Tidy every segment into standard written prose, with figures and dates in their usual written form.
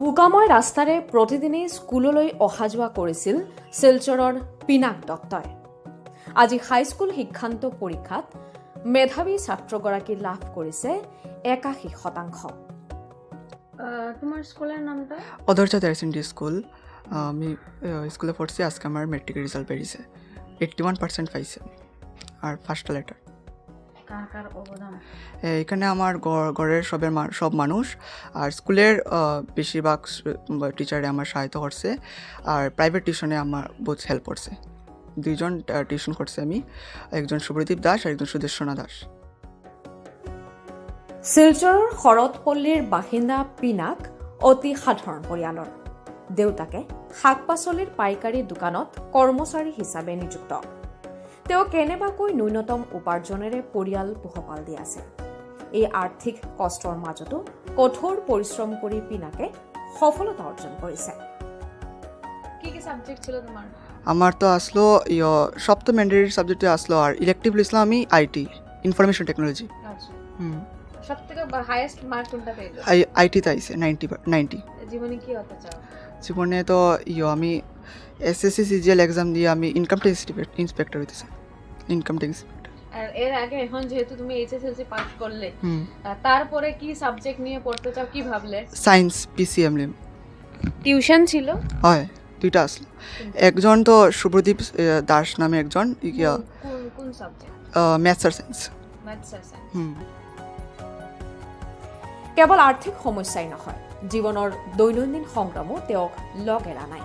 বোকাময় ৰাস্তাৰে প্ৰতিদিনেই স্কুললৈ অহা যোৱা কৰিছিল শিলচৰৰ পিনাক দত্তই। আজি হাইস্কুল শিক্ষান্ত পৰীক্ষাত মেধাৱী ছাত্ৰগৰাকী লাভ কৰিছে 81%। তোমার স্কুলের নামটা? অদর্চা হায়ার স্কুল। আমি স্কুলে পড়ছি, আজকে আমার মেট্রিকের রেজাল্ট বেরিয়েছে, 81% পাইছে আর ফার্স্ট লেটার। কার অবদান? এখানে আমার ঘরের সব মানুষ আর স্কুলের বেশিরভাগ টিচারে আমার সহায়তা করছে, আর প্রাইভেট টিউশনে আমার বহুত হেল্প করছে। 2জন টিউশন করছে আমি, একজন শুভ্রদীপ দাস আর একজন সুদেশ্বনা দাস। শিলচৰৰ শৰৎপল্লীৰ বাসিন্দা পিনাক অতি সাধাৰণ পৰিয়ালৰ। দেউতাকে শাক পাচলিৰ পাইকাৰী দোকানত কৰ্মচাৰী হিচাপে নিযুক্ত। তেওঁ কেনেবাকৈ ন্যূনতম উপাৰ্জনেৰে পৰিয়াল পোহপাল দি আছে। এই আৰ্থিক কষ্টৰ মাজতো কঠোৰ পৰিশ্ৰম কৰি পিনাকে সফলতা অৰ্জন কৰিছে। কি কি সাবজেক্ট ছিল তোমার? আমার তো আসলো সপ্তম ম্যান্ডেটরি সাবজেক্টে আসলো, আর ইলেকটিভ লিখলাম আমি আইটি, ইনফরমেশন টেকনোলজি। আচ্ছা, সবথেকে হাইয়েস্ট মার্ক কোনটা পেয়েছো? আইটিতে আইছে 90। জীবনে কি হতে চাও? জীবনে তো আমি এসএসসি সিজিএল এক্সাম দিয়ে আমি ইনকাম ট্যাক্স ইন্সপেক্টর হইতেছি, ইনকাম ট্যাক্স। আর এর আগে এখন যেহেতু তুমি এইচএসএলসি পাস করলে, তারপরে কি সাবজেক্ট নিয়ে পড়তে চাও, কি ভাবলে? Science PCM Lim. টিউশন ছিল? হয়, দুইটা আসলো। একজন তো শুভ্রদীপ দাস নামে একজন, কোন সাবজেক্ট? ম্যাথস আর সায়েন্স। ম্যাথস আর সায়েন্স। কেৱল আৰ্থিক সমস্যাই নহয়, জীৱনৰ দৈনন্দিন সংগ্ৰামো তেওঁক লগ এৰা নাই।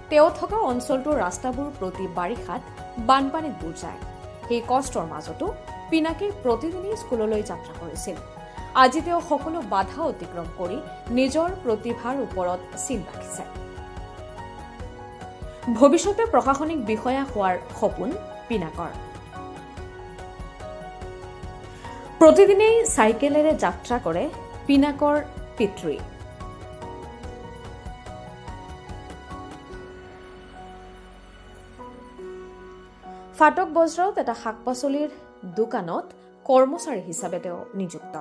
তেওঁ থকা অঞ্চলটোৰ ৰাস্তাবোৰ প্ৰতি বাৰিষাত বানপানীত বুৰ যায়। সেই কষ্টৰ মাজতো পিনাকে প্ৰতিদিনেই স্কুললৈ যাত্ৰা কৰিছিল। আজি তেওঁ সকলো বাধা অতিক্ৰম কৰি নিজৰ প্ৰতিভাৰ ওপৰত চিন ৰাখিছে। ভৱিষ্যতে প্ৰশাসনিক বিষয়া হোৱাৰ সপোন পিনাকৰ। প্ৰতিদিনেই চাইকেলেৰে যাত্ৰা কৰে পিনাকৰ পিতৃ। ফাটক বজাৰত এটা শাক পাচলিৰ দোকানত কৰ্মচাৰী হিচাপে তেওঁ নিযুক্ত।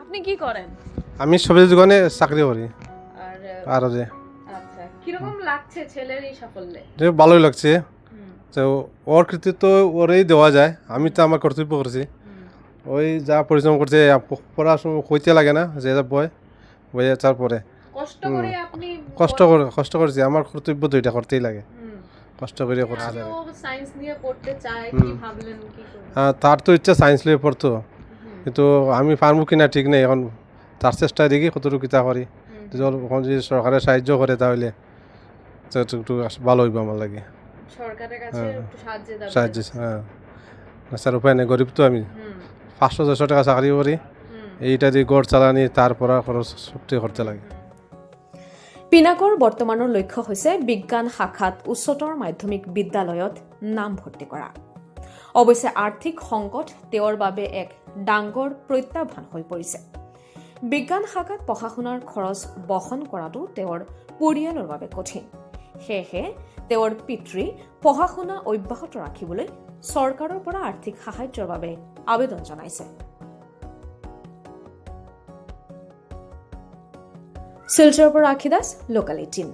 আপনি কি করেন? আমি সবজি দোকানে চাকরি করি। আর যে আচ্ছা, কিরকম লাগছে ছেলের এই সাফল্যে? ভালোই লাগছে। তো ওর কৃতিত্ব ওরই দেওয়া যায়, আমি তো আমার কর্তব্য করছি। ওই যা পরিশ্রম করছে, পড়াশোনা হইতে লাগে না, যে বই তারপরে কষ্ট করছি, আমার কর্তব্য তো এটা করতেই লাগে, কষ্ট করে করছি। সায়েন্স নিয়ে পড়তে চায়, কি ভাবলেন? হ্যাঁ, তার তো ইচ্ছা সায়েন্স নিয়ে পড়তো, কিন্তু আমি পারবো কিনা ঠিক নেই। এখন তার চেষ্টা দেখি কতটুকু কিতা করি। যদি সরকারের সাহায্য করে তাহলে একটু ভালো হইব আমার লাগে। সরকারের কাছে একটু সাহায্য, হ্যাঁ স্যার, উপায় নেই, গরিব তো আমি। 500-600 টাকা চাকরি করি, এইটা দিয়ে গড় চালানি, তারপর খরচ সবটি করতে লাগে। পিনাকৰ বৰ্তমানৰ লক্ষ্য হৈছে বিজ্ঞান শাখাত উচ্চতৰ মাধ্যমিক বিদ্যালয়ত নাম ভৰ্তি কৰা। অৱশ্যে আৰ্থিক সংকট তেওঁৰ বাবে এক ডাঙৰ প্ৰত্যাহ্বান হৈ পৰিছে। বিজ্ঞান শাখাত পঢ়া শুনাৰ খৰচ বহন কৰাটো তেওঁৰ পৰিয়ালৰ বাবে কঠিন। সেয়েহে তেওঁৰ পিতৃ পঢ়া শুনা অব্যাহত ৰাখিবলৈ চৰকাৰৰ পৰা আৰ্থিক সাহায্যৰ বাবে আবেদন জনাইছে। শিলচৰৰ পৰা আখি দাস, লোকেল 18।